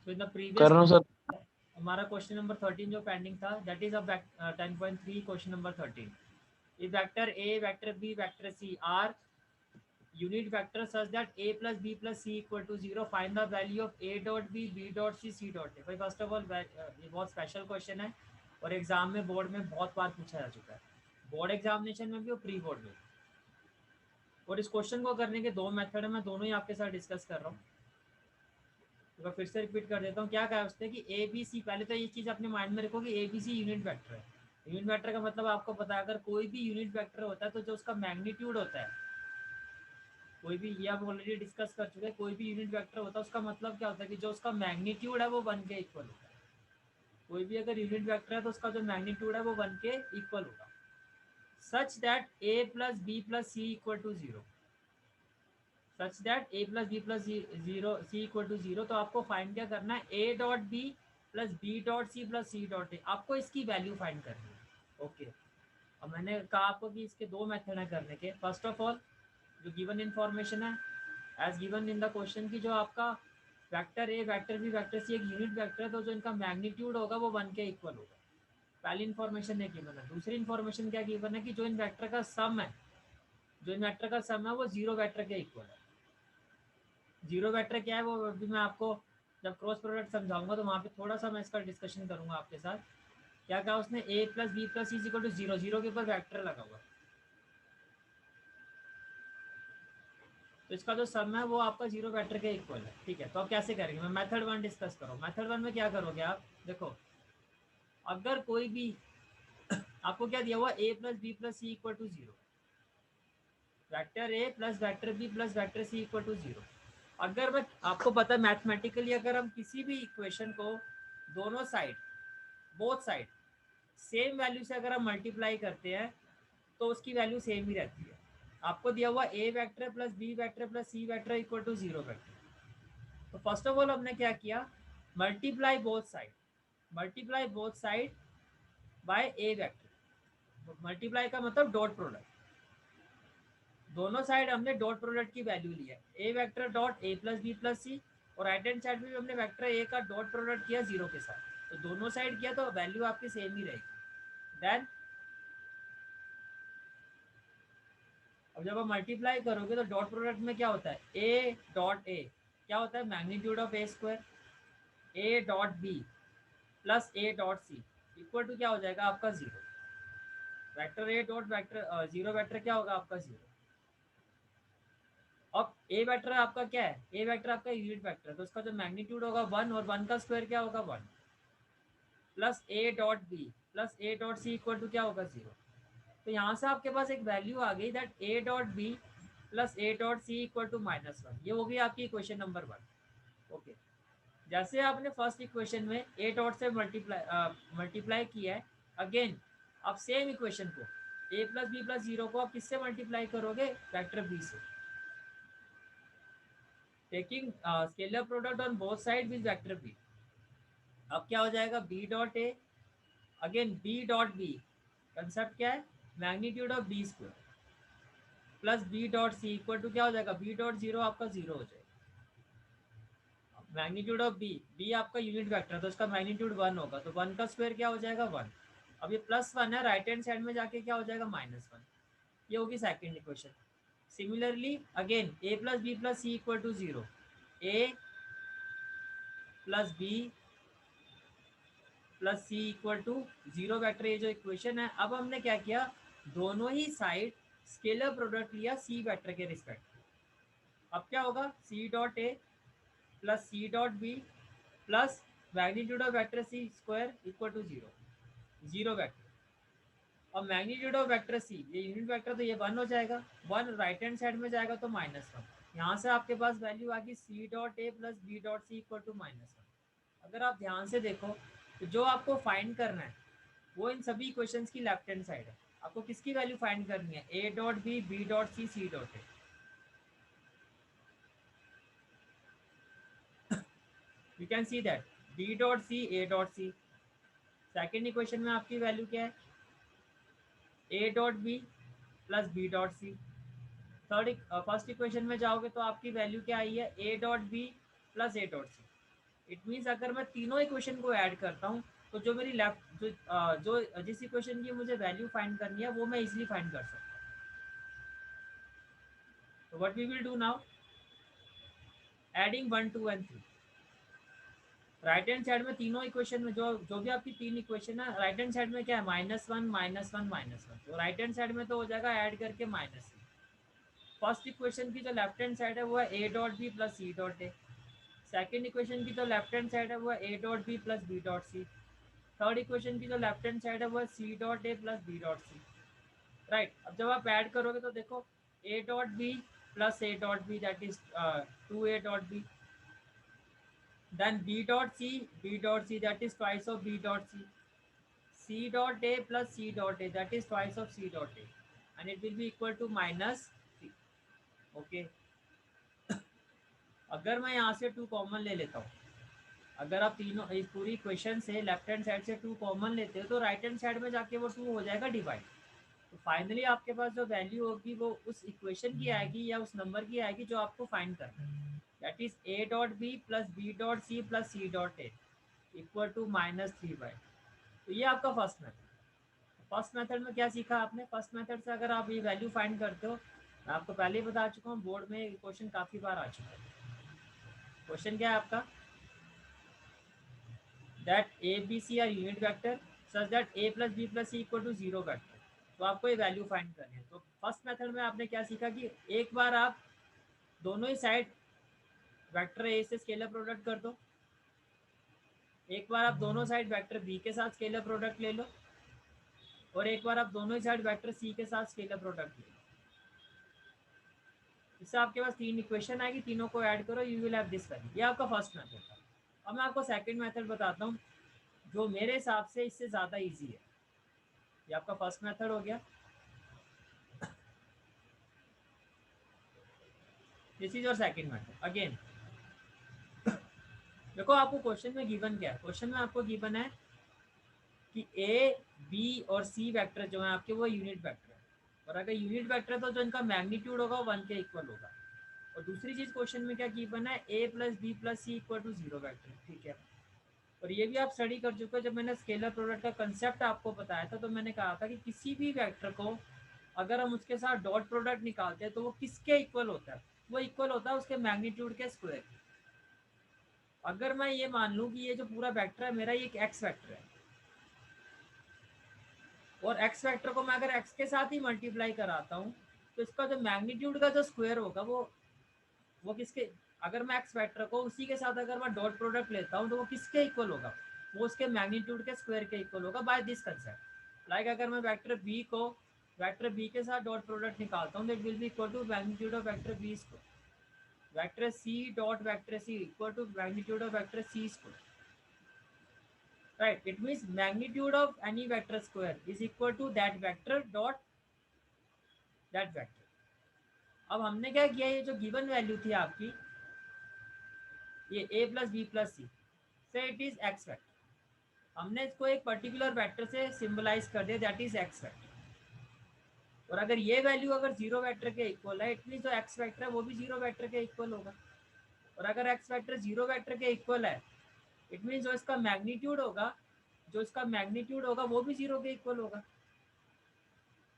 तो in the कर previous रहा हूँ सर। हमारा क्वेश्चन नंबर 13 जो पेंडिंग था, दैट इज अब 10.3 question number 13। If vector A, vector B, vector C are unit vectors such that A plus B plus C equal to 0, find the value of A dot B, B dot C, C dot A। भाई first of all ये बहुत special question है और exam में board में बहुत बार पूछा जा चुका है, बोर्ड एग्जामिनेशन में भी और प्री बोर्ड में भी। और इस क्वेश्चन को करने के दो मेथड है, मैं दोनों ही आपके साथ डिस्कस कर रहा हूँ। तो मैं फिर से रिपीट कर देता हूँ, क्या कहा उसने कि ए बी सी, पहले तो ये चीज़ अपने माइंड में रखो कि A B C unit vector है। यूनिट वेक्टर का मतलब आपको पता है, अगर कोई भी यूनिट वेक्टर होता है तो जो उसका मैग्नीट्यूड होता है, कोई भी, ये आप ऑलरेडी डिस्कस कर चुके हैं, कोई भी यूनिट वेक्टर होता है उसका मतलब क्या होता है कि जो उसका मैग्नीट्यूड है वो 1 के इक्वल होता है। कोई भी अगर यूनिट वेक्टर है तो उसका जो मैग्नीट्यूड है वो 1 के इक्वल होगा। Such that A plus B plus C equal to zero, such that A plus B plus zero C equal to zero. तो आपको फाइंड क्या करना है, A dot B plus B dot C plus C dot A, आपको इसकी value find करनी है। Okay, अब मैंने कहा आपको कि इसके दो मेथड हैं करने के। फर्स्ट ऑफ ऑल जो गिवन इन्फॉर्मेशन है as given in the question की, जो आपका vector A vector B vector C एक यूनिट वेक्टर है तो जो इनका मैग्नीट्यूड होगा वो 1 के इक्वल होगा। पहली इन्फॉर्मेशन है गिवन है। दूसरी इन्फॉर्मेशन क्या गिवन है कि जो इन वेक्टर का सम है, जो इन वेक्टर का सम है वो जीरो वेक्टर के इक्वल है। जीरो वेक्टर क्या है वो अभी मैं आपको जब क्रॉस प्रोडक्ट समझाऊंगा तो वहाँ पे थोड़ा सा मैं इसका डिस्कशन करूंगा आपके साथ। क्या कहा उसने, A plus B plus C equal to zero, zero के ऊपर वेक्टर लगा हुआ, तो इसका जो सम है वो आपका जीरो वेक्टर के इक्वल है। ठीक है, तो अब कैसे करेंगे, मैं मेथड वन डिस्कस करूँ। मेथड वन में क्या करोगे आप, देखो अगर कोई भी आपको क्या दिया हुआ, A plus B plus C equal to zero, vector A plus vector B plus vector C equal to zero. अगर मैं आपको पता है मैथमेटिकली अगर हम किसी भी इक्वेशन को दोनों side, both side same value से अगर हम मल्टीप्लाई करते हैं तो उसकी वैल्यू सेम ही रहती है। आपको दिया हुआ A vector plus B vector plus C vector equal to zero vector. तो फर्स्ट ऑफ ऑल हमने क्या किया, multiply both side, multiply both side by A vector. Multiply का मतलब डॉट प्रोडक्ट, दोनों साइड हमने डॉट प्रोडक्ट की वैल्यू ली है, A vector dot A plus B plus C, और राइट हैंड साइड में भी हमने वेक्टर ए का डॉट प्रोडक्ट किया जीरो के साथ, तो दोनों साइड किया तो वैल्यू आपकी सेम ही रहेगी। देन अब जब आप मल्टीप्लाई करोगे तो डॉट प्रोडक्ट में क्या होता है, ए डॉट ए क्या होता है, magnitude of A square, A dot B plus A dot C equal to क्या हो जाएगा आपका zero. Vector A dot vector zero vector क्या होगा आपका जीरो। अब ए वेक्टर आपका क्या है, ए वेक्टर आपका यूनिट वेक्टर, तो उसका जो मैग्नीट्यूड होगा वन, और वन का स्क्वायर क्या होगा one, plus A dot B plus A dot C equal to क्या होगा जीरो। तो यहाँ से आपके पास एक वैल्यू आ गई that A dot B plus A dot C equal to minus one. ये हो गई आपकी इक्वेशन नंबर वन। ओके, जैसे आपने फर्स्ट इक्वेशन में ए डॉट से मल्टीप्लाई किया है, अगेन आप सेम इक्वेशन को A plus B plus zero को आप किससे मल्टीप्लाई करोगे, वेक्टर बी से, taking scalar product on both side with vector B. अब क्या हो जाएगा, B dot A again B dot B, concept क्या है, magnitude of B square plus B dot C equal to क्या हो जाएगा, बी डॉट जीरो आपका जीरो हो जाएगा। मैग्नीट्यूड ऑफ बी, बी आपका यूनिट वेक्टर तो उसका मैग्नीट्यूड वन होगा, तो वन का स्क्वायर क्या हो जाएगा वन। अब ये प्लस वन है, राइट हैंड साइड में जाके क्या हो जाएगा माइनस वन। ये होगी second equation. Similarly again A plus B plus C equal to zero, A plus B plus C equal to zero vector, ये जो इक्वेशन है। अब हमने क्या किया, दोनों ही साइड स्केलर प्रोडक्ट लिया सी वेक्टर के रिस्पेक्ट। अब क्या होगा, C dot A plus C dot B plus magnitude of vector C square equal to zero, zero vector. और मैग्नीट्यूड ऑफ वेक्टर सी, ये यूनिट वेक्टर तो ये वन हो जाएगा, वन राइट हैंड साइड में जाएगा तो माइनस वन। यहाँ से आपके पास वैल्यू आ गई C dot A plus B dot C equal to minus one. अगर आप ध्यान से देखो तो जो आपको फाइंड करना है वो इन सभी इक्वेशंस की लेफ्ट हैंड साइड है। आपको किसकी वैल्यू फाइंड करनी है, A dot B dot C dot A. You can see that B dot C A dot C. Second equation में आपकी वैल्यू क्या है, A dot B plus B dot C. Third first equation में जाओगे तो आपकी वैल्यू क्या आई है, A dot B plus A dot C. It means अगर मैं तीनों इक्वेशन को ऐड करता हूँ तो जो मेरी लेफ्ट जो जिस इक्वेशन की मुझे वैल्यू फाइंड करनी है वो मैं इजीली फाइंड कर सकता हूँ. तो what we will do now, adding 1 2 and 3. Right hand side में तीनों इक्वेशन में जो जो भी आपकी तीन इक्वेशन है, राइट हैंड साइड में क्या है, -1 -1 -1. तो राइट हैंड साइड में तो हो जाएगा ऐड करके -3. फर्स्ट इक्वेशन की जो लेफ्ट हैंड साइड है वो है A dot B plus C dot A. Second equation की जो लेफ्ट हैंड साइड है वो है A dot B plus B dot C. Third equation की जो लेफ्ट हैंड साइड है वो है C dot A plus B dot C. Right, अब जब आप ऐड करोगे तो देखो A dot B plus A dot B that is 2 a dot B. Then b dot c that is twice of b dot c. C dot a plus c dot a that is twice of c dot a, and it will be equal to -3. Okay. अगर मैं यहाँ से 2 common ले लेता हूँ, अगर आप तीनों इस पूरी इक्वेशन से लेफ्ट हैंड साइड से 2 कॉमन लेते हो तो राइट हैंड साइड में जाके वो 2 हो जाएगा डिवाइड. तो फाइनली आपके पास जो वैल्यू होगी वो उस इक्वेशन की आएगी या उस नंबर की आएगी जो आपको फाइंड करना है. That is a dot B plus B dot C plus C dot A equal to -3/. तो ये आपका फर्स्ट मेथड. फर्स्ट मेथड में क्या सीखा आपने, फर्स्ट मेथड से अगर आप ये वैल्यू फाइंड करते हो, मैं आपको पहले ही बता चुका हूँ, बोर्ड में क्वेश्चन काफ़ी बार आ चुका है. क्वेश्चन क्या है आपका, that A B C are unit vector such that A plus B plus C equal to 0 vector. तो आपको ये वैल्यू फाइंड करनी है. तो फर्स्ट मेथड में आपने क्या सीखा कि एक बार आप दोनों ही साइड वेक्टर ए से स्केलर प्रोडक्ट कर दो, एक बार आप दोनों साइड वेक्टर बी के साथ स्केलर प्रोडक्ट ले लो, और एक बार आप दोनों ही साइड वेक्टर सी के साथ स्केलर प्रोडक्ट ले लो. इससे आपके पास तीन इक्वेशन आएगी, तीनों को ऐड करो, you will have this value. ये आपका फर्स्ट मेथड था. अब मैं आपको सेकंड मेथड बताता हूँ जो मेरे हिसाब से इससे ज़्यादा इजी है. ये आपका फर्स्ट मेथड हो गया. This is your second method. Again देखो आपको क्वेश्चन में गिवन क्या है, क्वेश्चन में आपको गिवन है कि ए बी और सी वेक्टर जो है आपके वो यूनिट वेक्टर है, और अगर यूनिट वेक्टर है तो जो इनका मैग्नीट्यूड होगा वो 1 के इक्वल होगा. और दूसरी चीज़ क्वेश्चन में क्या गिवन है, A plus B plus C equal to 0 vector. ठीक है, और ये भी आप स्टडी कर चुके हो. जब मैंने स्केलर प्रोडक्ट का कंसेप्ट आपको बताया था तो मैंने कहा था कि किसी भी वेक्टर को अगर हम उसके साथ डॉट प्रोडक्ट निकालते हैं तो वो किसके इक्वल होता है, वो इक्वल होता है उसके मैग्नीट्यूड के स्क्वायर. अगर मैं ये मान लूँ कि ये जो पूरा वेक्टर है मेरा ये एक एक्स वेक्टर है, और एक्स वेक्टर को मैं अगर एक्स के साथ ही मल्टीप्लाई कराता हूँ तो इसका जो मैग्नीट्यूड का जो स्क्वायर होगा वो किसके, अगर मैं एक्स वेक्टर को उसी के साथ अगर मैं डॉट प्रोडक्ट लेता हूँ तो वो किसके इक्वल होगा, वो उसके मैग्नीट्यूड के स्क्वायर के इक्वल होगा बाय दिस कंसेप्ट. लाइक अगर मैं वेक्टर बी के साथ डॉट प्रोडक्ट निकालता हूँ, that will be equal to magnitude of vector B square. Vector C dot vector C equal to magnitude of vector C square. Right, it means magnitude of any vector square is equal to that vector dot that vector. अब हमने क्या किया, ये जो given value थी आपकी ये a plus B plus सी से इट इज एक्स वेक्टर, हमने इसको एक पर्टिकुलर वेक्टर से सिंबलाइज कर दिया दैट इज एक्स वेक्टर. और अगर ये वैल्यू अगर 0 वेक्टर के इक्वल है, इट मीन जो एक्स वेक्टर है वो भी 0 वेक्टर के इक्वल होगा. और अगर एक्स वेक्टर 0 वेक्टर के इक्वल है, इट मीन जो इसका मैग्नीट्यूड होगा वो भी 0 के इक्वल होगा.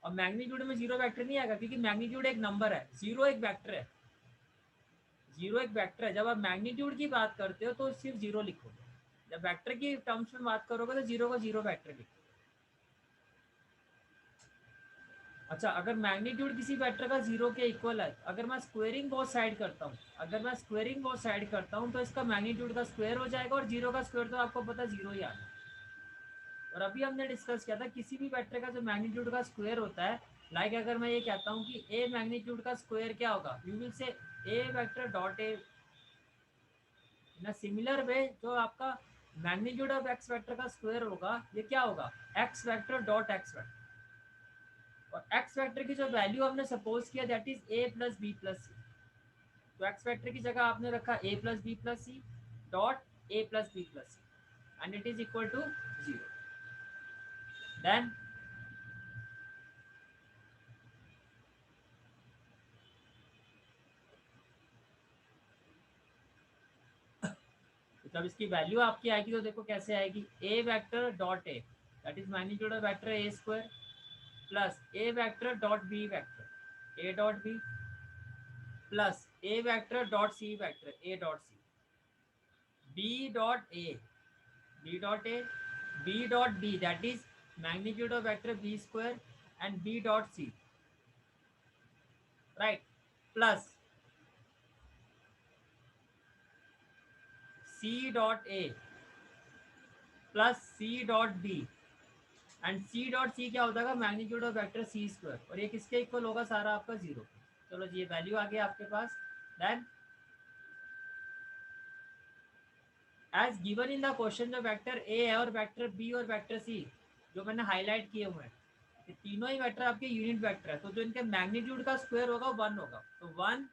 और मैग्नीट्यूड में 0 वेक्टर नहीं आएगा क्योंकि मैग्नीट्यूड एक नंबर है, 0 एक वेक्टर है. 0 एक वेक्टर है. जब आप मैग्नीट्यूड की बात करते हो तो सिर्फ 0 लिखोगे, जब वेक्टर की टर्म्स में बात करोगे तो 0 का 0 वेक्टर लिखोगे. अच्छा, अगर मैग्नीट्यूड किसी वेक्टर का 0 के इक्वल है, अगर मैं स्क्वेयरिंग बोथ साइड करता हूँ तो इसका मैग्नीट्यूड का स्क्वायर हो जाएगा, और 0 का स्क्वायर तो आपको पता है 0 ही आना. और अभी हमने डिस्कस किया था किसी भी वेक्टर का जो मैग्नीट्यूड का स्क्वायर होता है, लाइक अगर मैं ये कहता हूँ कि ए मैग्नीट्यूड का स्क्वायर क्या होगा, you will say A vector dot A. In a similar way जो आपका मैग्नीट्यूड ऑफ एक्स वेक्टर का स्क्वायर होगा ये क्या होगा, X vector dot X vector. और एक्स वेक्टर की जो वैल्यू हमने सपोज किया that is A plus B plus C. तो एक्स वेक्टर की जगह आपने रखा A plus B plus C dot A plus B plus C and it is equal to 0. Then जब इसकी वैल्यू आपकी आएगी तो देखो कैसे आएगी, A vector dot A that is magnitude of vector A square plus A vector dot B vector A dot B plus A vector dot C vector A dot C B dot A b dot a b dot b that is magnitude of vector b square and b dot c, right, plus c dot a plus c dot b and c dot c क्या होता है magnitude of vector c square, और ये किसके equal होगा सारा आपका zero. चलो जी ये वैल्यू आ गया आपके पास। Then as given in the question जो वेक्टर ए है और वेक्टर बी और वेक्टर सी जो मैंने हाईलाइट किए हुए हैं, ये तीनों ही वेक्टर आपके यूनिट वेक्टर है, तो जो इनके मैग्नीट्यूड का स्क्वायर होगा वो 1 होगा, तो 1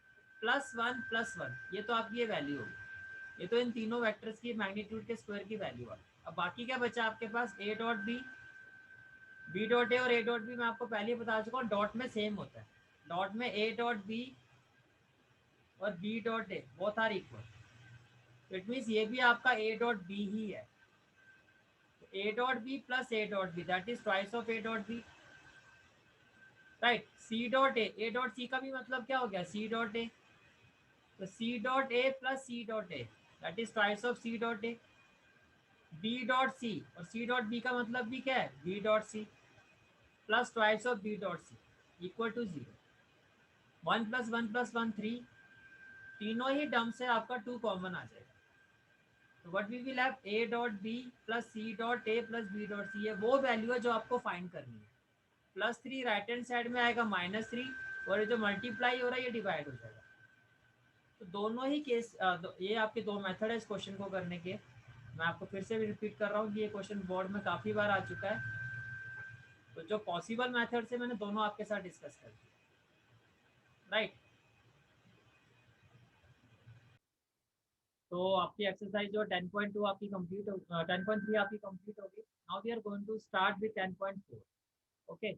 प्लस 1 प्लस 1 ये तो आपकी ये वैल्यू होगी, ये तो इन तीनों वेक्टर्स की मैग्नीट्यूड के स्क्वायर की वैल्यू है। अब बाकी क्या बचा आपके पास, A dot B, B dot A और ए डॉट बी मैं आपको पहले ही बता चुका हूँ डॉट में सेम होता है, डॉट में ए डॉट बी और B dot A both are equal, it means ये भी आपका ए डॉट बी ही है, A dot B plus A dot B that is twice of A dot B, right. C dot A dot C का भी मतलब क्या हो गया सी डॉट ए, तो C dot A plus C dot A that is twice of C dot A, B dot C और C dot B का मतलब भी क्या है B dot C plus twice of B dot C equal to zero, 1 + 1 + 1 3, तीनों ही term से आपका 2 common आ जाएगा, तो what we will have A dot B plus C dot A plus B dot C, ये वो वैल्यू है जो आपको फाइंड करनी है। +3 राइट हैंड साइड में आएगा -3 और ये जो मल्टीप्लाई हो रहा है ये डिवाइड हो जाएगा। तो दोनों ही केस ये आपके दो मेथड है इस क्वेश्चन को करने के। मैं आपको फिर से भी रिपीट कर रहा हूँ कि ये क्वेश्चन बोर्ड में काफ़ी बार आ चुका है, तो जो पॉसिबल मेथड से मैंने दोनों आपके साथ डिस्कस कर दिया, राइट। तो आपकी एक्सरसाइज जो 10.2 आपकी कंप्लीट हो, 10.3 आपकी कंप्लीट होगी। Now we are going to start with 10.4, okay.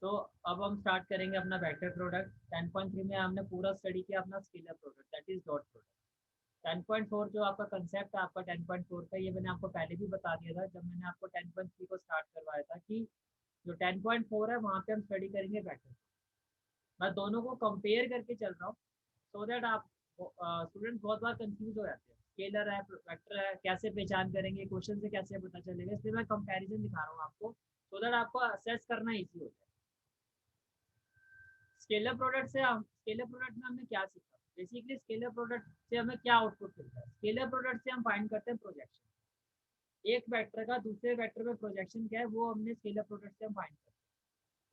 तो अब हम स्टार्ट करेंगे अपना वेक्टर प्रोडक्ट। 10.3 में हमने पूरा स्टडी किया अपना scalar product that is dot product. 10.4 जो आपका कंसेप्ट है आपका 10.4 का, ये मैंने आपको पहले भी बता दिया था जब मैंने आपको 10.3 को स्टार्ट करवाया था कि जो 10.4 है वहाँ पे हम स्टडी करेंगे वेक्टर। मैं दोनों को कंपेयर करके चल रहा हूँ सो दैट आप स्टूडेंट बहुत बार कंफ्यूज हो जाते हैं, स्केलर है वेक्टर है कैसे पहचान करेंगे, क्वेश्चन से कैसे पता चलेगा, इसलिए मैं कंपैरिजन दिखा रहा हूँ आपको सो दैट आपको असेस करना इजी हो जाए। स्केलर प्रोडक्ट में हमने क्या सीखा, बेसिकली स्केलर प्रोडक्ट से हमें क्या आउटपुट मिलता है। स्केलर प्रोडक्ट से हम फाइंड करते हैं प्रोजेक्शन, एक वेक्टर का दूसरे वेक्टर में प्रोजेक्शन क्या है वो हमने स्केलर प्रोडक्ट से हम फाइंड करते हैं।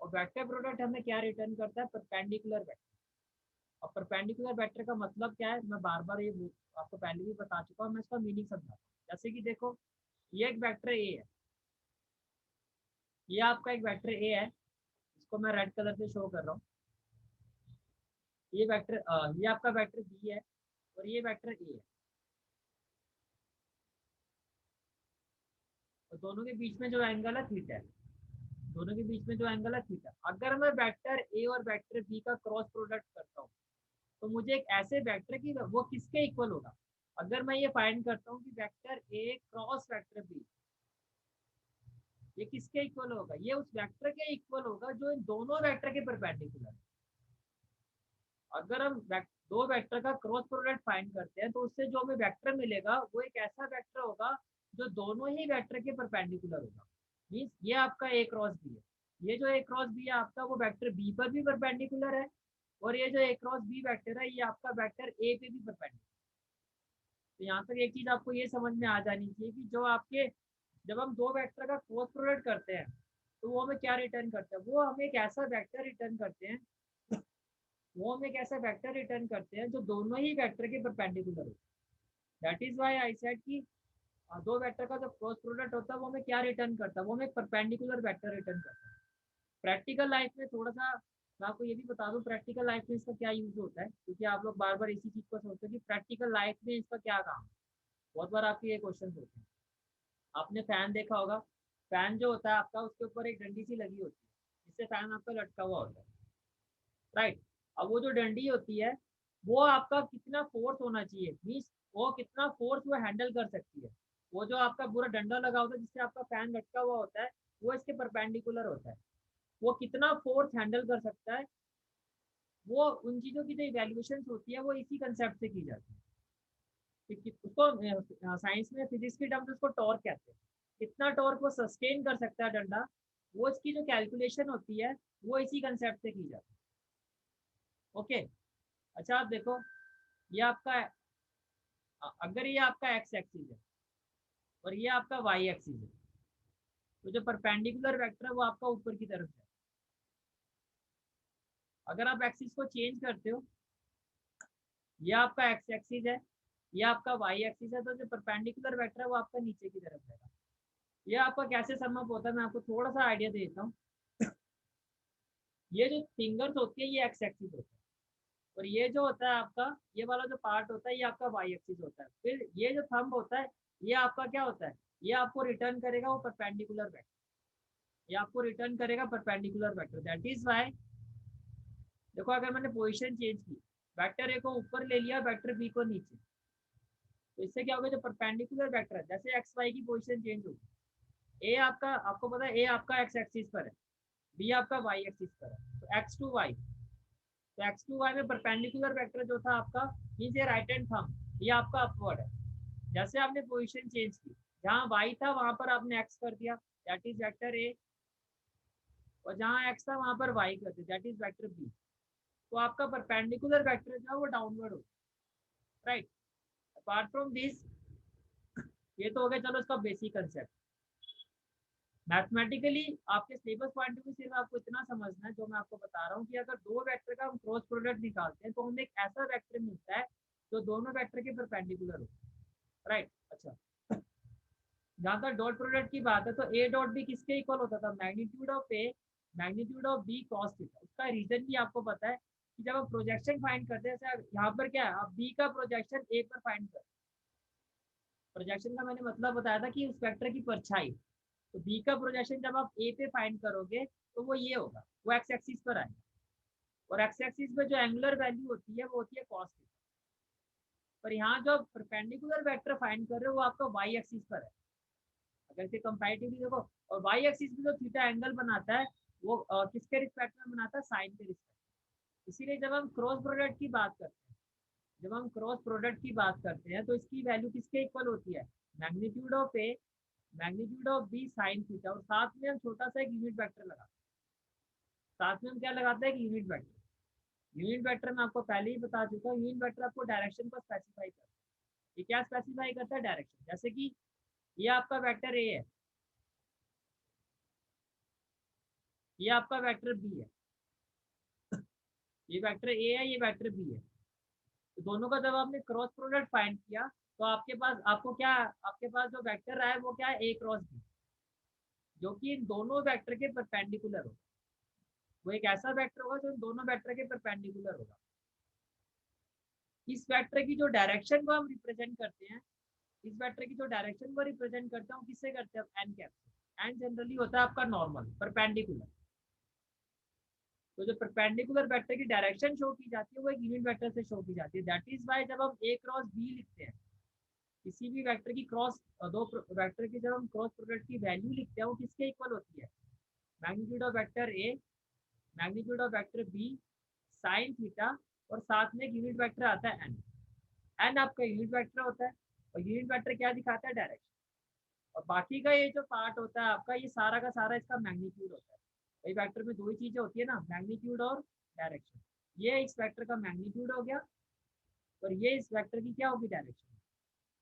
और वेक्टर प्रोडक्ट हमें क्या रिटर्न करता है, परपेंडिकुलर वेक्टर। और परपेंडिकुलर वेक्टर का मतलब क्या है, मैं बार बार ये आपको पहले भी बता चुका हूँ, मैं इसका मीनिंग समझाता हूँ। जैसे कि देखो ये एक वेक्टर ए है, ये आपका एक वेक्टर ए है, इसको मैं रेड कलर से शो कर रहा हूँ। ये वेक्टर ये आपका वेक्टर बी है और ये वेक्टर ए है, तो दोनों के बीच में जो एंगल है थीटा है, दोनों के बीच में जो एंगल है थीटा। अगर मैं वेक्टर ए और वेक्टर बी का क्रॉस प्रोडक्ट करता हूँ तो मुझे एक ऐसे वेक्टर की वो किसके इक्वल होगा, अगर मैं ये फाइंड करता हूँ कि vector A cross vector B ये किसके इक्वल होगा, ये उस वेक्टर के इक्वल होगा जो इन दोनों वेक्टर के परपेंडिकुलर है। अगर हम दो वेक्टर का क्रॉस प्रोडक्ट फाइंड करते हैं तो उससे जो हमें वेक्टर मिलेगा वो एक ऐसा वेक्टर होगा जो दोनों ही वेक्टर के परपेंडिकुलर होगा। मीन्स ये आपका ए क्रॉस बी है, ये जो ए क्रॉस बी है आपका वो वेक्टर बी पर भी परपेंडिकुलर है, और ये जो ए क्रॉस बी वेक्टर है ये आपका वेक्टर ए पे भी परपेंडिकुलर। तो यहाँ तक एक चीज आपको ये समझ में आ जानी चाहिए कि जो आपके जब हम दो वेक्टर का क्रॉस प्रोडक्ट करते हैं तो वो हमें क्या रिटर्न करते हैं, वो हमें एक ऐसा वेक्टर रिटर्न करते हैं, वो हमें एक ऐसा वेक्टर रिटर्न करते हैं जो दोनों ही वेक्टर के परपेंडिकुलर हो। That is why I said कि दो वेक्टर का जो क्रॉस प्रोडक्ट होता है वो हमें क्या रिटर्न करता है, वो हमें परपेंडिकुलर वेक्टर रिटर्न करता है। प्रैक्टिकल लाइफ में थोड़ा सा मैं आपको ये भी बता दूं प्रैक्टिकल लाइफ में इसका क्या यूज होता है, क्योंकि आप लोग बार बार इसी चीज को सोचते हैं कि प्रैक्टिकल लाइफ में इसका क्या काम है। बहुत बार आपके ये क्वेश्चन होते हैं, आपने फैन देखा होगा, फैन जो होता है आपका उसके ऊपर एक डंडी सी लगी होती है जिससे फैन आपका लटका हुआ होता है, राइट। अब वो जो डंडी होती है वो आपका कितना फोर्स होना चाहिए, मीन्स वो कितना फोर्स वो हैंडल कर सकती है। वो जो आपका पूरा डंडा लगा होता है जिससे आपका फैन लटका हुआ होता है, वो इसके परपेंडिकुलर होता है। वो कितना फोर्स हैंडल कर सकता है, वो उन चीज़ों की जो इवेल्युएशन होती है वो इसी कंसेप्ट से की जाती है। उसको साइंस में, फिजिक्स की टर्म में उसको टॉर्क कहते हैं। कितना टॉर्क वो सस्टेन कर सकता है डंडा, वो इसकी जो कैलकुलेशन होती है वो इसी कंसेप्ट से की जाती है। ओके। अच्छा आप देखो, ये आपका, अगर ये आपका एक्स एक्सिस है और ये आपका वाई एक्सिस है, तो जो परपेंडिकुलर वेक्टर है वो आपका ऊपर की तरफ है। अगर आप एक्सिस को चेंज करते हो, ये आपका एक्स एक्सिस है, ये आपका वाई एक्सिस है, तो जो परपेंडिकुलर वेक्टर है वो आपका नीचे की तरफ है। ये आपका कैसे सम अप होता है, मैं आपको थोड़ा सा आइडिया देता हूँ। ये जो फिंगर्स होती है ये एक्स एक्सिस होता है, और ये जो होता है आपका, ये वाला जो पार्ट होता है ये आपका वाई एक्सिस होता है। फिर ये जो थंब होता है ये आपका क्या होता है, ये आपको रिटर्न करेगा वो परपेंडिकुलर वेक्टर, ये आपको रिटर्न करेगा perpendicular vector. That is why देखो, अगर मैंने पोजीशन चेंज की, वेक्टर ए को ऊपर ले लिया, वेक्टर बी को नीचे, तो इससे क्या होगा, जो परपेंडिकुलर वेक्टर है, जैसे एक्स वाई की पोजीशन चेंज होगी, ए आपका, आपको पता है ए आपका एक्स एक्सिस पर है, बी आपका वाई एक्सिस पर है, तो एक्स टू वाई, तो एक्स टू वाई में परपेंडिकुलर वेक्टर जो था आपका, मीन्स ये राइट हैंड थंब, ये आपका अपवर्ड है। जैसे आपने पोजीशन चेंज की, जहाँ वाई था वहां पर आपने एक्स कर दिया, दैट इज वेक्टर ए, और जहाँ एक्स था वहां पर वाई कर दिया, दैट इज वेक्टर बी। तो आपका परपेंडिकुलर वेक्टर जो है वो डाउनवर्ड होगा, राइट। अपार्ट फ्रॉम दिस, ये तो हो गया चलो इसका बेसिक कंसेप्ट। मैथमेटिकली आपके सिलेबस पॉइंट ऑफ व्यू सिर्फ आपको इतना समझना है जो मैं आपको बता रहा हूँ, कि अगर दो वेक्टर का हम क्रॉस प्रोडक्ट निकालते हैं तो हमें एक ऐसा वेक्टर मिलता है जो दोनों वेक्टर के परपेंडिकुलर हो, राइट। अच्छा, जहाँ तक डॉट प्रोडक्ट की बात है, तो ए डॉट बी किसके इक्वल होता था, magnitude of A magnitude of B cos theta. उसका रीजन भी आपको पता है कि जब हम प्रोजेक्शन फाइंड करते हैं, जैसे यहाँ पर क्या है, आप बी का प्रोजेक्शन ए पर फाइंड कर, प्रोजेक्शन का मैंने मतलब बताया था कि उस वेक्टर की परछाई, तो बी का प्रोजेक्शन जब आप ए पे फाइंड करोगे तो वो ये होगा, वो एक्स एक्सिस पर आएगा, और एक्स एक्सिस पे जो एंगुलर वैल्यू होती है वो होती है कॉस थीटा। पर यहाँ जो परपेंडिकुलर वेक्टर फाइंड कर रहे हो वो आपका वाई एक्सिस पर है। अगर इसे कंपैरेटिवली देखो, और वाई एक्सिस में जो थीटा एंगल बनाता है वो किसके रिस्पेक्ट में बनाता है, साइन के रिस्पेक्ट। इसीलिए जब हम क्रॉस प्रोडक्ट की बात करते हैं, जब हम क्रॉस प्रोडक्ट की बात करते हैं तो इसकी वैल्यू किसके इक्वल होती है, magnitude of A magnitude of B sine theta, और साथ में हम छोटा सा एक यूनिट वेक्टर लगाते हैं। साथ में हम क्या लगाते हैं, एक यूनिट वेक्टर। यूनिट वेक्टर मैं आपको पहले ही बता चुका हूँ, यूनिट वेक्टर आपको डायरेक्शन को स्पेसिफाई करता है। ये क्या स्पेसिफाई करता है, डायरेक्शन। जैसे कि ये आपका वेक्टर ए है, ये आपका वेक्टर बी है, ये वेक्टर ए है, ये वेक्टर बी है। तो दोनों का जब आपने क्रॉस प्रोडक्ट फाइंड किया, तो आपके पास आपको क्या, आपके पास जो वेक्टर आया है वो क्या है, ए क्रॉस बी, जो कि इन दोनों वेक्टर के परपेंडिकुलर होगा। वो एक ऐसा वेक्टर होगा जो इन दोनों वेक्टर के परपेंडिकुलर होगा। इस वेक्टर की जो डायरेक्शन को हम रिप्रेजेंट करते हैं, इस वेक्टर की जो डायरेक्शन को रिप्रेजेंट करते हैं, किससे करते हैं, एन कैप से। एन जनरली होता है आपका नॉर्मल परपेंडिकुलर। तो जो परपेंडिकुलर वेक्टर की डायरेक्शन शो की जाती है वो एक यूनिट वेक्टर से शो की जाती है। दैट इज वाई जब हम ए क्रॉस बी लिखते हैं, किसी भी वेक्टर की क्रॉस, दो वेक्टर की जब हम क्रॉस प्रोडक्ट की वैल्यू लिखते हैं वो किसके इक्वल होती है, magnitude of vector A magnitude of vector B sine theta, और साथ में एक यूनिट वेक्टर आता है एन। एन आपका यूनिट वेक्टर होता है, और यूनिट वेक्टर क्या दिखाता है, डायरेक्शन। और बाकी का ये जो पार्ट होता है आपका, ये सारा का सारा इसका मैग्नीट्यूड होता है। तो वेक्टर में दो ही चीजें होती है ना, मैग्नीट्यूड और डायरेक्शन। ये इस वेक्टर का मैग्नीट्यूड हो गया, और ये इस वेक्टर की क्या होगी, डायरेक्शन।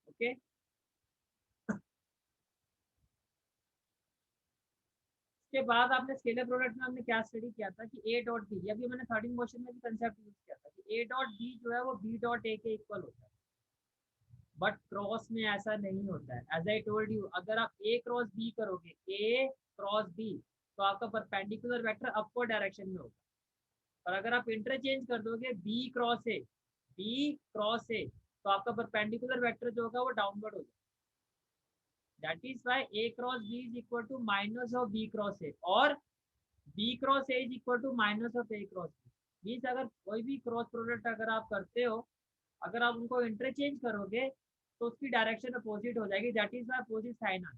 ओके। इसके बाद आपने स्केलर प्रोडक्ट में हमने क्या स्टडी किया था कि ए डॉट बी, अभी मैंने 13 क्वेश्चन में भी कंसेप्ट यूज किया था कि ए डॉट बी जो है वो बी डॉट ए के इक्वल होता है। बट क्रॉस में ऐसा नहीं होता है। एज आई टोल्ड यू, अगर आप ए क्रॉस बी करोगे, ए क्रॉस बी, तो आपका परपेंडिकुलर वेक्टर अपवर्ड डायरेक्शन में होगा। और अगर आप इंटरचेंज कर दोगे बी क्रॉस ए, तो आपका परपेंडिकुलर वेक्टर जो होगा वो डाउनवर्ड हो जाएगा। That is why A cross B is equal to minus of B cross A, और B cross A is equal to minus of A cross B. Means अगर कोई भी क्रॉस प्रोडक्ट अगर आप करते हो, अगर आप उनको इंटरचेंज करोगे तो उसकी डायरेक्शन अपोजिट हो जाएगी, दैट इज अपोजिट साइन आ।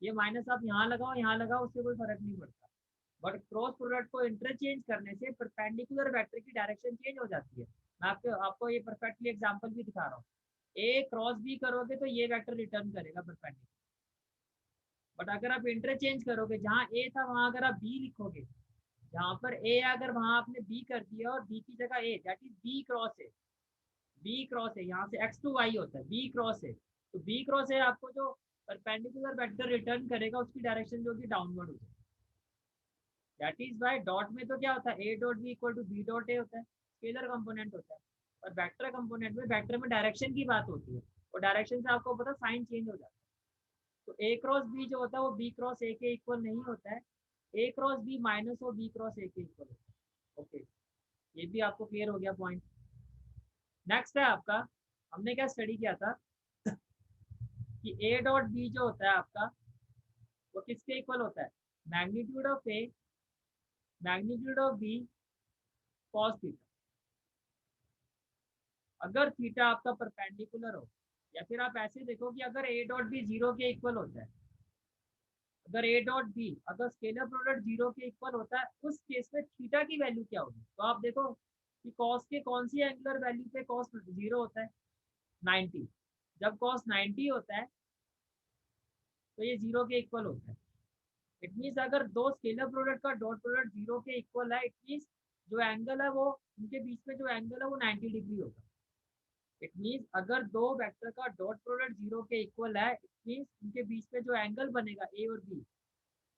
ये माइनस आप यहाँ लगाओ, उससे कोई फर्क नहीं पड़ता। बट क्रॉस प्रोडक्ट को इंटरचेंज करने से परपेंडिकुलर वेक्टर की डायरेक्शन चेंज हो जाती है। मैं आपको ये परफेक्टली एग्जांपल भी दिखा रहा हूँ। ए क्रॉस बी करोगे तो ये वेक्टर रिटर्न करेगा परपेंडिकुलर। बट अगर आप इंटरचेंज करोगे, जहाँ ए था वहां अगर आप बी लिखोगे, जहाँ पर ए अगर वहां आपने बी कर दिया और बी की जगह A, that is B cross A. B cross है, यहाँ से एक्स टू वाई होता है, बी क्रॉस है। तो बी क्रॉस है आपको जो परपेंडिकुलर वेक्टर रिटर्न करेगा उसकी डायरेक्शन जो कि डाउनवर्ड होगी। दैट इज बाय डॉट में तो क्या होता है, A dot B equal to B dot A होता है, स्केलर कंपोनेंट होता है। और वेक्टर कंपोनेंट में, वेक्टर में डायरेक्शन की बात होती है, और डायरेक्शन से आपको पता साइन चेंज हो जाता है। तो ए क्रॉस बी जो होता है वो बी क्रॉस ए के इक्वल नहीं होता है, ए क्रॉस बी माइनस और बी क्रॉस ए के इक्वल होता है। ओके, ये भी आपको क्लियर हो गया पॉइंट। नेक्स्ट है आपका, हमने क्या स्टडी किया था कि ए डॉट बी जो होता है आपका वो किसके इक्वल होता है, magnitude of A magnitude of B cos theta. अगर थीटा आपका परपेंडिकुलर हो, या फिर आप ऐसे देखो कि अगर ए डॉट बी जीरो के इक्वल होता है, अगर ए डॉट बी अगर स्केलर प्रोडक्ट जीरो के इक्वल होता है, उस केस में थीटा की वैल्यू क्या होगी। तो आप देखो कि कॉस के कौन सी एंगुलर वैल्यू पे कॉस जीरो होता है, 90। जब कॉस 90 होता है तो ये जीरो के इक्वल होता है। इट मीन्स अगर दो स्केलर प्रोडक्ट का डॉट प्रोडक्ट जीरो के इक्वल है, इट मीन्स जो एंगल है वो, उनके बीच में जो एंगल है वो 90 डिग्री होगा। इट मीन्स अगर दो वेक्टर का डॉट प्रोडक्ट जीरो के इक्वल है, इट मीन्स उनके बीच में जो एंगल बनेगा ए और बी,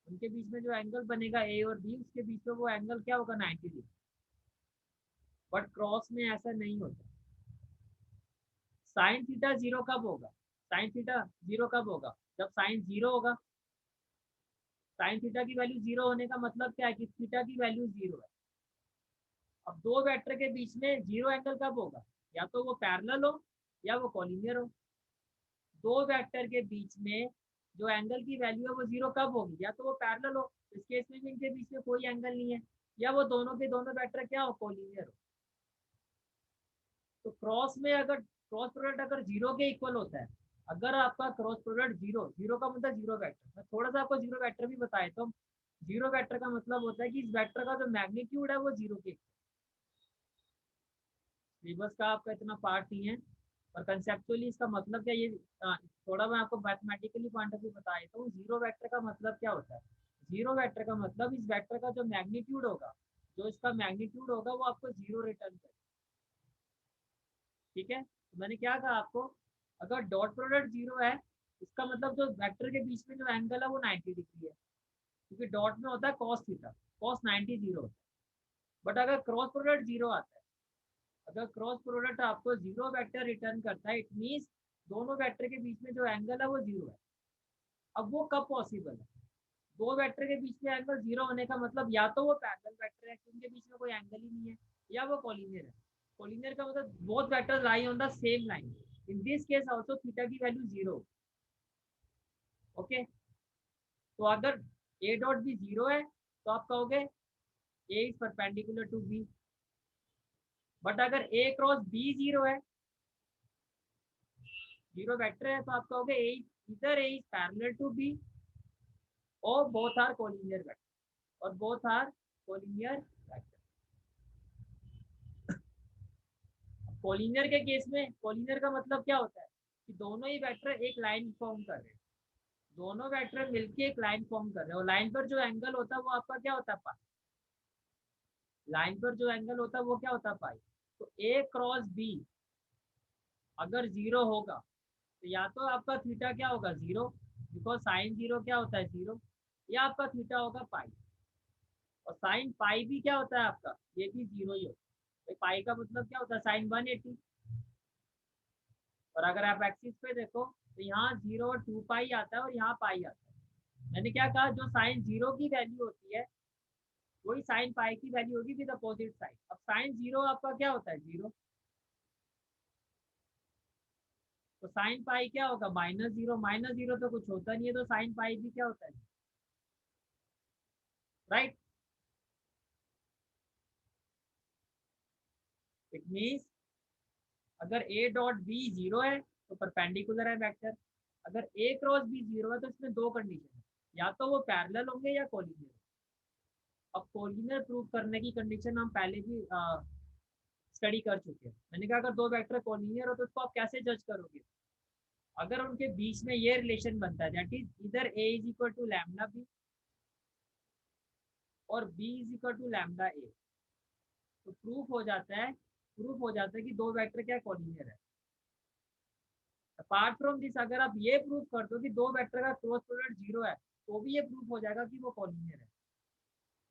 उनके बीच में जो एंगल बनेगा ए और बी, उसके बीच में वो एंगल क्या होगा, 90 डिग्री। बट क्रॉस में ऐसा नहीं होता। साइन थीटा जीरो कब होगा, साइन थीटा जीरो कब होगा, जब साइन जीरो होगा। साइन थीटा की वैल्यू जीरो होने का मतलब क्या है कि थीटा की वैल्यू जीरो है। अब दो वेक्टर के बीच में जीरो एंगल कब होगा, या तो वो पैरेलल हो या वो कॉलिनियर हो। दो वेक्टर के बीच में जो एंगल की वैल्यू है वो जीरो कब होगी, या तो वो पैरेलल हो, इस केस में भी इनके बीच में कोई एंगल नहीं है, या वो दोनों के दोनों वेक्टर क्या हो, कोलिनियर हो। तो क्रॉस में अगर क्रॉस प्रोडक्ट अगर जीरो के इक्वल होता है, अगर आपका क्रॉस प्रोडक्ट जीरो, जीरो का मतलब जीरो वेक्टर, मैं थोड़ा सा आपको जीरो वेक्टर भी बताए तो, जीरो वेक्टर का मतलब होता है कि इस वेक्टर का जो मैग्नीट्यूड है वो जीरो के। सिलेबस का आपका इतना पार्ट नहीं है, और कंसेप्चुअली इसका मतलब क्या, ये थोड़ा मैं आपको मैथमेटिकली पॉइंट ऑफ व्यू बता देता हूँ। जीरो वेक्टर का मतलब क्या होता है, जीरो वेक्टर का मतलब इस वेक्टर का जो मैग्नीट्यूड होगा, जो इसका मैग्नीट्यूड होगा वो आपको जीरो रिटर्न करेगा। ठीक है, तो मैंने क्या कहा आपको, अगर डॉट प्रोडक्ट जीरो है, इसका मतलब जो वेक्टर के बीच में जो एंगल है वो 90 डिग्री है, क्योंकि डॉट में होता है कॉस थीटा, कॉस 90 जीरो होता है। बट अगर क्रॉस प्रोडक्ट जीरो आता है, अगर क्रॉस प्रोडक्ट आपको जीरो वेक्टर रिटर्न करता है, इट मीन्स दोनों वेक्टर के बीच में जो एंगल है वो जीरो है। अब वो कब पॉसिबल है, दो वेक्टर के बीच में एंगल जीरो होने का मतलब या तो वो पैरेलल वेक्टर है कि उनके बीच में कोई एंगल ही नहीं है, या वो कॉलिनियर है। कॉलिनियर का मतलब both vectors lie on the same line, in this case also theta की वैल्यू जीरो। ओके, तो अगर ए डॉट बी जीरो है तो आप कहोगे A is perpendicular to B. But अगर ए क्रॉस बी जीरो है, जीरो वेक्टर है, तो आप कहोगे ए इधर A is parallel to B और बोथ आर कोलिनियर वेक्टर, और both are collinear vector. Collinear के केस में, कोलिनियर का मतलब क्या होता है कि दोनों ही वेक्टर एक लाइन फॉर्म कर रहे हैं, दोनों वेक्टर मिलके एक लाइन फॉर्म कर रहे हैं, और लाइन पर जो एंगल होता है वो आपका क्या होता है, पाई। लाइन पर जो एंगल होता है वो क्या होता है, पाई। तो ए क्रॉस बी अगर जीरो होगा तो या तो आपका थीटा क्या होगा, जीरो, बिकॉज साइन जीरो क्या होता है, जीरो, या आपका थीटा होगा पाई। और साइन पाई भी क्या होता है आपका, ये भी जीरो ही होता है। तो पाई का मतलब क्या होता है, साइन 180। और अगर आप एक्सिस पे देखो तो यहाँ जीरो और टू पाई आता है और यहाँ पाई आता है। मैंने क्या कहा, जो साइन जीरो की वैल्यू होती है वही साइन पाई की वैल्यू होगी विद अपोजिट साइन। अब साइन जीरो आपका क्या होता है, जीरो, तो साइन पाई क्या होगा, माइनस जीरो, माइनस जीरो तो कुछ होता नहीं है, तो साइन पाई भी क्या होता है, राइट। इट मीन्स अगर ए डॉट बी जीरो है तो परपेंडिकुलर है वेक्टर, अगर ए क्रॉस बी जीरो है तो इसमें दो कंडीशन है, या तो वो पैरेलल होंगे या कोलिनियर। अब कोलिनियर प्रूव करने की कंडीशन हम पहले भी स्टडी कर चुके हैं। मैंने कहा अगर दो वेक्टर कोलिनियर हो तो उसको आप कैसे जज करोगे, अगर उनके बीच में ये रिलेशन बनता है दैट इज इधर A is equal to lambda B और B is equal to lambda A, तो प्रूफ हो जाता है कि दो वेक्टर क्या कोलिनियर है। अपार्ट फ्रॉम दिस अगर आप ये प्रूव कर दो कि दो वेक्टर का क्रॉस प्रोडक्ट जीरो है तो भी ये प्रूफ हो जाएगा कि वो कोलिनियर है।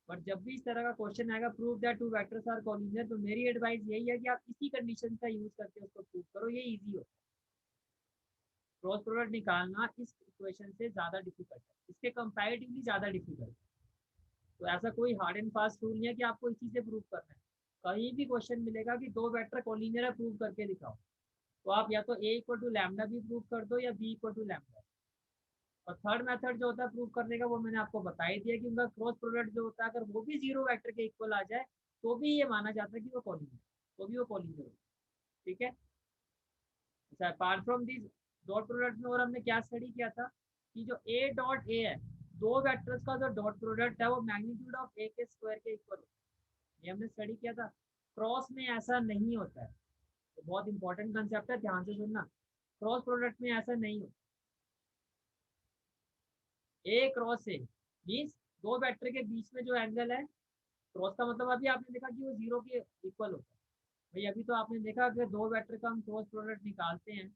बट जब भी इस तरह का क्वेश्चन आएगा prove that two vectors are collinear, तो मेरी एडवाइस यही है कि आप इसी कंडीशन का यूज करके उसको प्रूव करो, ये इजी होता है। क्रॉस प्रोडक्ट निकालना इस इक्वेशन से ज़्यादा डिफिकल्ट है, इसके कंपैरेटिवली ज़्यादा डिफिकल्ट है। तो ऐसा कोई हार्ड एंड फास्ट रूल नहीं है कि आपको इसी से प्रूव करना है। कहीं भी क्वेश्चन मिलेगा कि दो वेक्टर कोलिनियर है प्रूव करके दिखाओ, तो आप या तो ए इक्वल टू लैम्डा भी प्रूव कर दो या बी इक्वल टू लैम्डा। और थर्ड मेथड जो होता है प्रूव करने का वो मैंने आपको बता ही दिया कि उनका क्रॉस प्रोडक्ट जो होता है अगर वो भी जीरो वेक्टर के इक्वल आ जाए तो भी ये माना जाता है कि वो कोलिनियर, तो भी वो कोलिनियर होगा। ठीक है। अच्छा, apart from this dot product में और हमने क्या स्टडी किया था कि जो ए डॉट ए है, दो वेक्टर्स का जो डॉट प्रोडक्ट है वो मैग्नीट्यूड ऑफ ए के स्क्वायर के इक्वल होता है, ये हमने स्टडी किया था। क्रॉस में ऐसा नहीं होता है, तो बहुत इंपॉर्टेंट कंसेप्ट है, ध्यान से सुनना। क्रॉस प्रोडक्ट में ऐसा नहीं होता। ए क्रॉस ए मीन्स दो वेक्टर के बीच में जो एंगल है, क्रॉस का मतलब अभी आपने देखा कि वो जीरो के इक्वल होता है। भाई अभी तो आपने देखा कि दो वेक्टर का हम क्रॉस प्रोडक्ट निकालते हैं,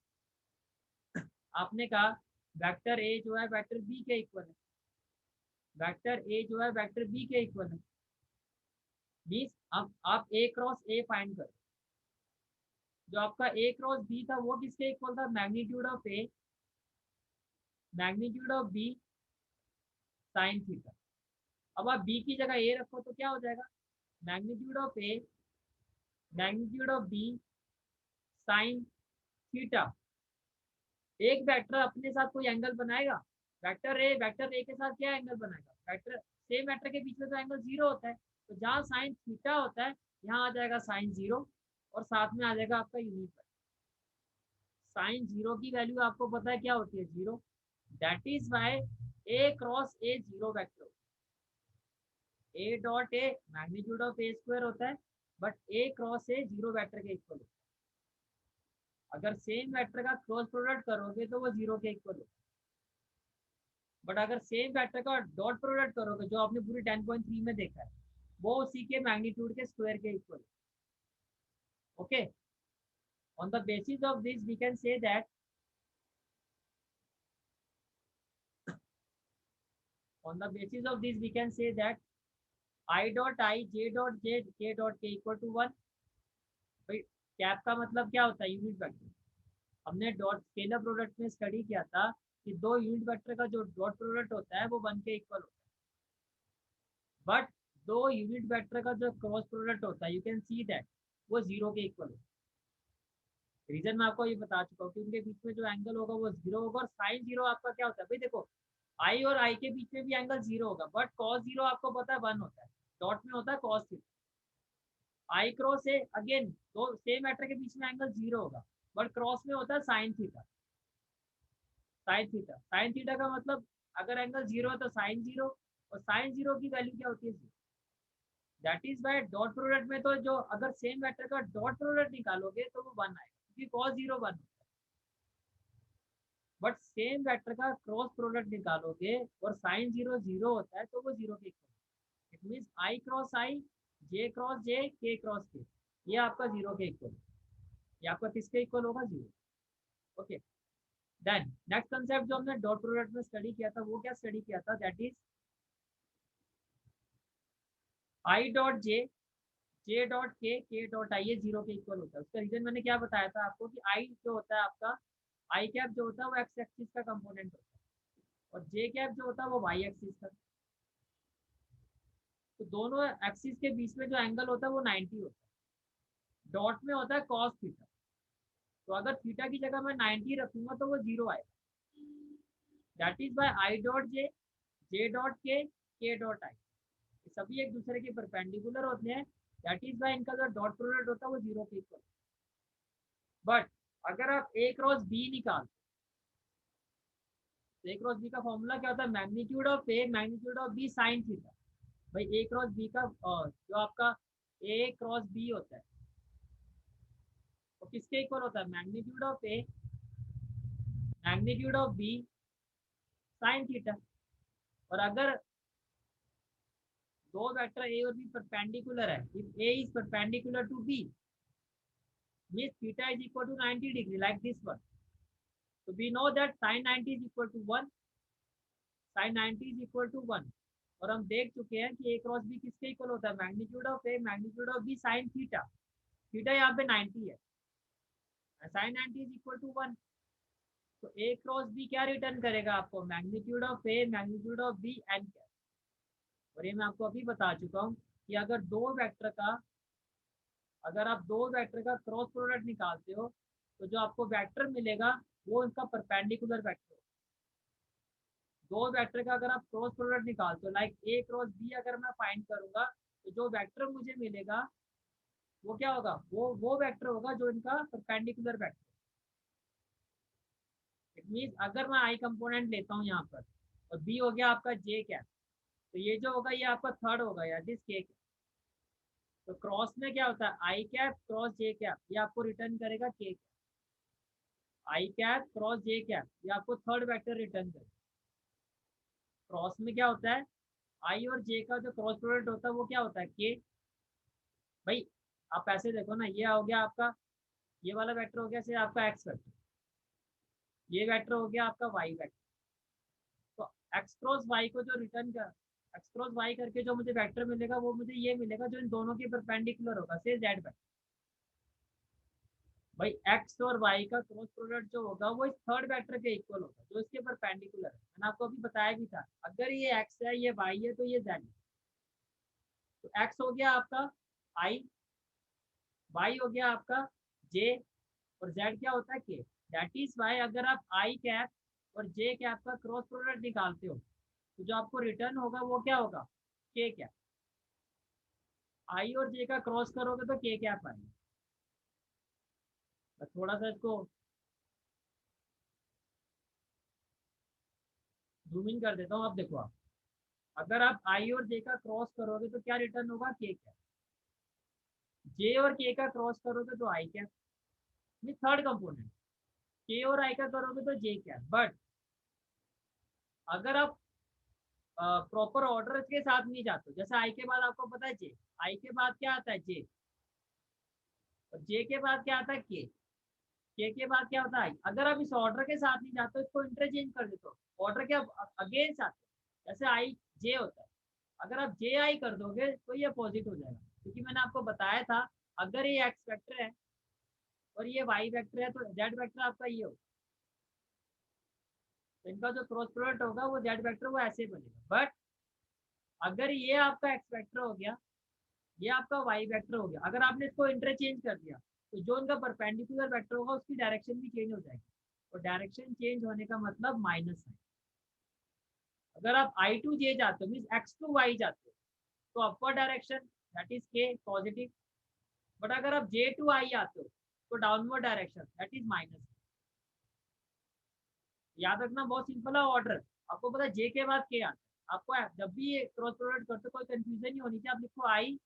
आपने कहा वेक्टर ए जो है वेक्टर बी के इक्वल है, वेक्टर ए जो है वेक्टर बी के इक्वल है, मीन्स अब आप ए क्रॉस ए फाइंड करो। जो आपका ए क्रॉस बी था वो किसके इक्वल था, magnitude of A magnitude of B sine theta. अब आप बी की जगह ए रखो तो क्या हो जाएगा, magnitude of A magnitude of B sine theta. एक वेक्टर अपने साथ कोई एंगल बनाएगा, वेक्टर ए के साथ क्या एंगल बनाएगा, वेक्टर सेम वेक्टर के बीच में तो एंगल जीरो होता है, तो जहाँ साइन थीटा होता है यहाँ आ जाएगा साइन जीरो, और साथ में आ जाएगा आपका यूनिट। साइन जीरो की वैल्यू आपको पता है क्या होती है, zero. That is why A cross A zero vector, A dot A magnitude of A square होता है, but A cross A zero vector के इक्वल होता है। अगर सेम वेक्टर का क्रॉस प्रोडक्ट करोगे तो वो जीरो के इक्वल होता है, बट अगर सेम वेक्टर का डॉट प्रोडक्ट करोगे जो आपने पूरी 10.3 में देखा है वो उसी के मैग्नीट्यूड के स्क्वायर के equal. Okay, on the basis of this we can say that on the basis of this we can say that I dot I j dot j k dot k equal to 1। भाई cap का मतलब क्या होता है, unit vector. हमने dot scalar product में study किया था कि दो यूनिट वेक्टर का जो डॉट प्रोडक्ट होता है वो 1 के इक्वल होता है, बट दो यूनिट वेक्टर का जो क्रॉस प्रोडक्ट होता है यू कैन सी दैट वो जीरो के इक्वल होता है। रीजन मैं आपको ये बता चुका हूँ कि उनके बीच में जो एंगल होगा वो जीरो होगा, और साइन जीरो आपका क्या होता है, भाई देखो आई और आई के बीच में भी एंगल जीरो होगा, बट कॉस जीरो आपको पता है 1 होता है, डॉट में होता है कॉस थीटा। आई क्रॉस ए अगेन दो सेम मैटर के बीच में एंगल जीरो होगा, बट क्रॉस में होता है साइन थीटा। साइन थीटा का मतलब अगर एंगल जीरो है तो साइन जीरो, और साइन जीरो की वैल्यू क्या होती है, zero. That is by dot product में तो जो अगर सेम मैटर का डॉट प्रोडक्ट निकालोगे तो वो 1 आएगा क्योंकि कॉस जीरो 1 होता है, बट सेम वेक्टर का क्रॉस प्रोडक्ट निकालोगे और साइन जीरो जीरो होता है तो वो जीरो के equal. It means I cross I, J cross J, K cross के, ये आपका जीरो के इक्वल, ये आपका किसके इक्वल होगा, zero. Okay, then next concept जो हमने डॉट प्रोडक्ट में स्टडी किया था वो क्या स्टडी किया था, that is I dot J, J dot के डॉट आई, ये जीरो के इक्वल होता है। उसका रीजन मैंने क्या बताया था आपको कि आई जो होता है आपका, आई कैप जो होता है वो एक्स एक्सिस का कंपोनेंट होता है, और जे कैप जो होता है वो वाई एक्सिस का। तो दोनों एक्सिस के बीच में जो एंगल होता है वो 90 होता है, डॉट में होता है कॉस थीटा। तो अगर थीटा की जगह मैं 90 रखूंगा तो वो जीरो आएगा। That is by I dot J, J dot के डॉट आई, सभी एक दूसरे के परपेंडिकुलर होते हैं, दैट इज वाई इनका जो डॉट प्रोडक्ट होता है वो 0 के इक्वल। बट अगर आप ए क्रॉस बी निकाल, तो ए क्रॉस बी का फॉर्मूला क्या होता है, magnitude of A magnitude of B sine theta. भाई ए क्रॉस बी का जो आपका ए क्रॉस बी होता है वो किसके इक्वल होता है, magnitude of A magnitude of B sine theta. और अगर दो वेक्टर ए और बी परपेंडिकुलर है, if A is perpendicular to B means theta is equal to 90 degree like this one. So we know that sin 90 is equal to 1, sin 90 is equal to 1। और हम देख चुके हैं कि a cross b किसके equal होता है, magnitude of a magnitude of b sin theta. Theta यहाँ पे 90 है, sin 90 is equal to 1। तो a क्रॉस b क्या रिटर्न करेगा आपको, magnitude of a magnitude of b N क्या। और ये मैं आपको अभी बता चुका हूँ कि अगर आप दो वेक्टर का क्रॉस प्रोडक्ट निकालते हो तो जो आपको वेक्टर मिलेगा वो इसका परपेंडिकुलर वेक्टर। दो वेक्टर का अगर आप क्रॉस प्रोडक्ट निकालते हो, लाइक ए क्रॉस बी अगर मैं फाइंड करूंगा, तो जो वेक्टर मुझे मिलेगा वो क्या होगा, वो वेक्टर होगा जो इनका परपेंडिकुलर वेक्टर। इट मीन्स अगर मैं आई कंपोनेंट लेता हूँ यहाँ पर और बी हो गया आपका जे कैप, तो ये जो होगा ये आपका थर्ड होगा या दिस के। तो क्रॉस में क्या होता है, आई कैप क्रॉस जे कैप, ये आपको रिटर्न करेगा के। आई कैप क्रॉस जे कैप ये आपको थर्ड वेक्टर रिटर्न करेगा। क्रॉस में क्या होता है, आई और जे का जो क्रॉस प्रोडक्ट होता है वो क्या होता है, के। भाई आप ऐसे देखो ना, ये हो गया आपका, ये वाला वेक्टर हो गया से आपका एक्स वेक्टर, ये वेक्टर हो गया आपका वाई वेक्टर। तो एक्स क्रॉस वाई को जो रिटर्न कर, एक्स क्रॉस वाई करके जो मुझे वेक्टर मिलेगा वो मुझे ये मिलेगा जो इन दोनों के परपेंडिकुलर होगा, से जेड वेक्टर। भाई एक्स और वाई का क्रॉस प्रोडक्ट जो होगा वो इस थर्ड वेक्टर के इक्वल होगा जो इसके परपेंडिकुलर है। मैंने आपको अभी बताया भी था, अगर ये एक्स है ये वाई है तो ये जेड है। तो एक्स हो गया आपका आई, वाई हो गया आपका जे, और जेड क्या होता है के। दैट इज वाई अगर आप आई कैप और जे कैप का क्रॉस प्रोडक्ट निकालते हो तो जो आपको रिटर्न होगा वो क्या होगा, के कैप। आई और जे का क्रॉस करोगे तो के कैप आएगा। बस थोड़ा सा इसको जूम इन कर देता हूँ। अब देखो आप, अगर आप आई और जे का क्रॉस करोगे तो क्या रिटर्न होगा, के कैप। जे और के का क्रॉस करोगे तो आई कैप, ये थर्ड कंपोनेंट। के और आई का करोगे तो जे कैप। बट अगर आप प्रॉपर ऑर्डर के साथ नहीं जाते, जैसे आई के बाद आपको पता है जे, आई के बाद क्या आता है जे, और जे के बाद क्या आता है के बाद क्या होता है, अगर आप इस ऑर्डर के साथ नहीं जाते इसको इंटरचेंज कर देते हो, ऑर्डर के अगेंस्ट आते हो, जैसे आई जे होता है, अगर आप जे आई कर दोगे तो ये अपोजिट हो जाएगा। क्योंकि मैंने आपको बताया था अगर ये एक्स वेक्टर है और ये वाई वेक्टर है तो जेड वेक्टर आपका ये होगा। तो इनका जो क्रॉस प्रोडक्ट होगा वो जेड वेक्टर वो ऐसे बनेगा। बट अगर ये आपका एक्स वेक्टर हो गया, ये आपका वाई वेक्टर हो गया, अगर आपने इसको इंटरचेंज कर दिया तो जो इनका परपेंडिकुलर वेक्टर होगा उसकी डायरेक्शन भी चेंज हो जाएगी। और डायरेक्शन चेंज होने का मतलब माइनस है। अगर आप आई टू जे जाते हो मीन एक्स टू वाई जाते हो तो अपवर्ड डायरेक्शन दैट इज के पॉजिटिव। बट अगर आप जे टू आई आते हो तो downward direction that is minus. याद रखना बहुत सिंपल है ऑर्डर। आपको पता है जे के बाद के आता है, आपको जब भी ये क्रॉस प्रोडक्ट करते हो कोई कंफ्यूजन नहीं होनी चाहिए, आप लिखो आई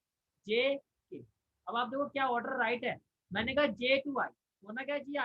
जे के। अब आप देखो क्या ऑर्डर राइट है, मैंने कहा जे टू आई, होना क्या चाहिए